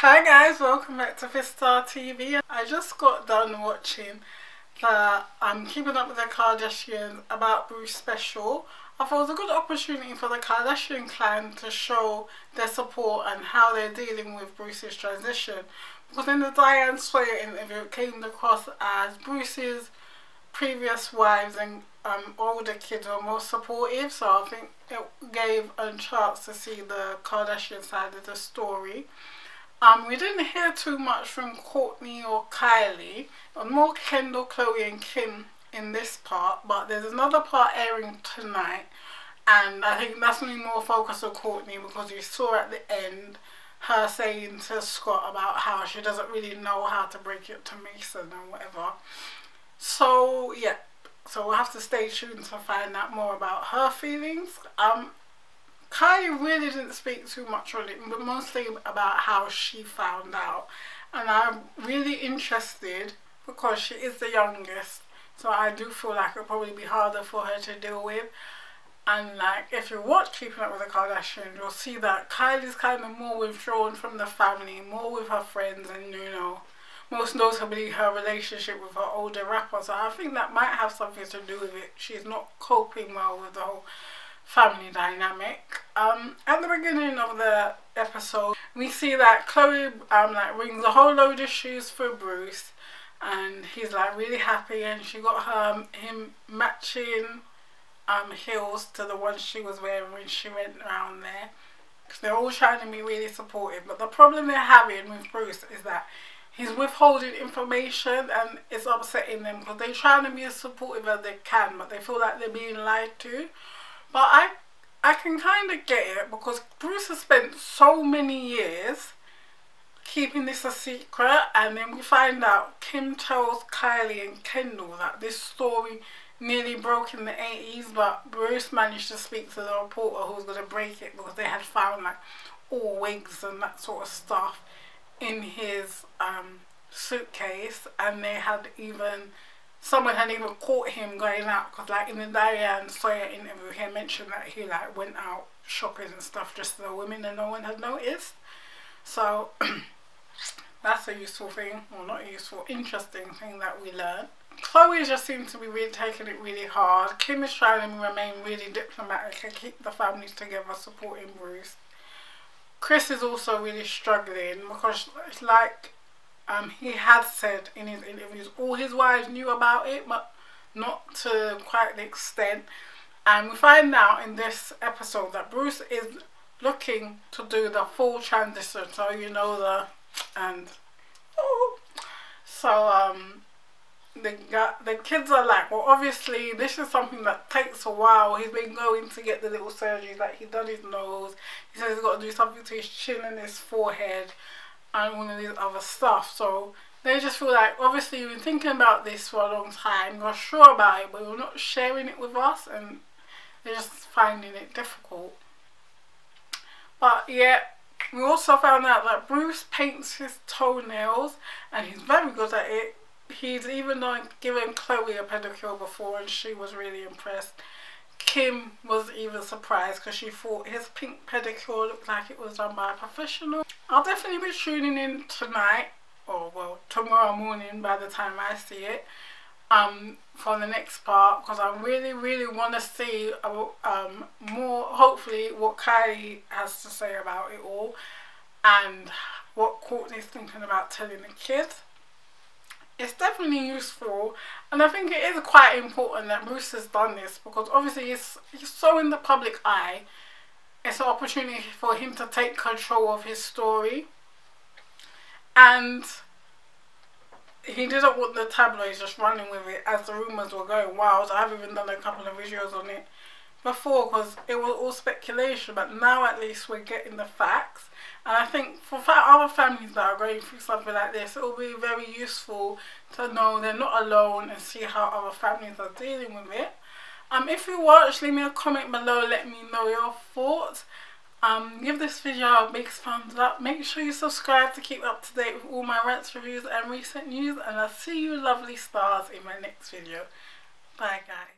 Hi guys, welcome back to FizzStah TV. I just got done watching the Keeping Up with the Kardashians About Bruce special. I thought it was a good opportunity for the Kardashian clan to show their support and how they're dealing with Bruce's transition. Because in the Diane Sawyer interview it came across as Bruce's previous wives and older kids were more supportive, so I think it gave a chance to see the Kardashian side of the story. We didn't hear too much from Kourtney or Kylie, and more Kendall, Khloe and Kim in this part, but there's another part airing tonight, and I think that's going to be more focused on Kourtney because you saw at the end her saying to Scott about how she doesn't really know how to break it to Mason and whatever. So yeah, so we'll have to stay tuned to find out more about her feelings. Kylie really didn't speak too much on it, but mostly about how she found out. And I'm really interested because she is the youngest, so I do feel like it'll probably be harder for her to deal with. And like, if you watch Keeping Up with the Kardashians, you'll see that Kylie's kind of more withdrawn from the family, more with her friends, and you know, most notably her relationship with her older rapper. So I think that might have something to do with it. She's not coping well with the whole family dynamic. At the beginning of the episode, we see that Khloe like rings a whole load of shoes for Bruce, and he's like really happy, and she got him matching heels to the ones she was wearing when she went around there. Because they're all trying to be really supportive, but the problem they're having with Bruce is that he's withholding information, and it's upsetting them because they're trying to be as supportive as they can, but they feel like they're being lied to. But I can kind of get it because Bruce has spent so many years keeping this a secret, and then we find out Kim tells Kylie and Kendall that this story nearly broke in the 80s, but Bruce managed to speak to the reporter who was going to break it because they had found like all wigs and that sort of stuff in his suitcase, and they had even someone had even caught him going out because like in the Diane Sawyer interview he mentioned that he like went out shopping and stuff just for the women and no one had noticed. So that's a useful thing, or not useful, interesting thing that we learned. Khloe just seems to be really taking it really hard. Kim is trying to remain really diplomatic and keep the families together, supporting Bruce. Chris is also really struggling because it's like he had said in his interviews all his wives knew about it, but not to quite the extent. And we find out in this episode that Bruce is looking to do the full transition, so you know the kids are like, well obviously this is something that takes a while. He's been going to get the little surgeries, like he's done his nose, he says he's got to do something to his chin and his forehead and all of these other stuff. So they just feel like obviously you've been thinking about this for a long time, you're sure about it, but you're not sharing it with us, and they're just finding it difficult. But yeah, we also found out that Bruce paints his toenails and he's very good at it. He's even given Khloe a pedicure before and she was really impressed. Kim was even surprised because she thought his pink pedicure looked like it was done by a professional. I'll definitely be tuning in tonight, or well tomorrow morning by the time I see it, for the next part, because I really want to see more, hopefully, what Kylie has to say about it all and what Kourtney's thinking about telling the kids. It's definitely useful, and I think it is quite important that Bruce has done this because obviously he's so in the public eye. It's an opportunity for him to take control of his story, and he didn't want the tabloids just running with it as the rumours were going wild. I've even done a couple of videos on it before because it was all speculation, but now at least we're getting the facts. And I think for other families that are going through something like this, it will be very useful to know they're not alone and see how other families are dealing with it. If you watch, leave me a comment below, let me know your thoughts. Give this video a big thumbs up. Make sure you subscribe to keep up to date with all my rants, reviews and recent news. And I'll see you lovely stars in my next video. Bye guys.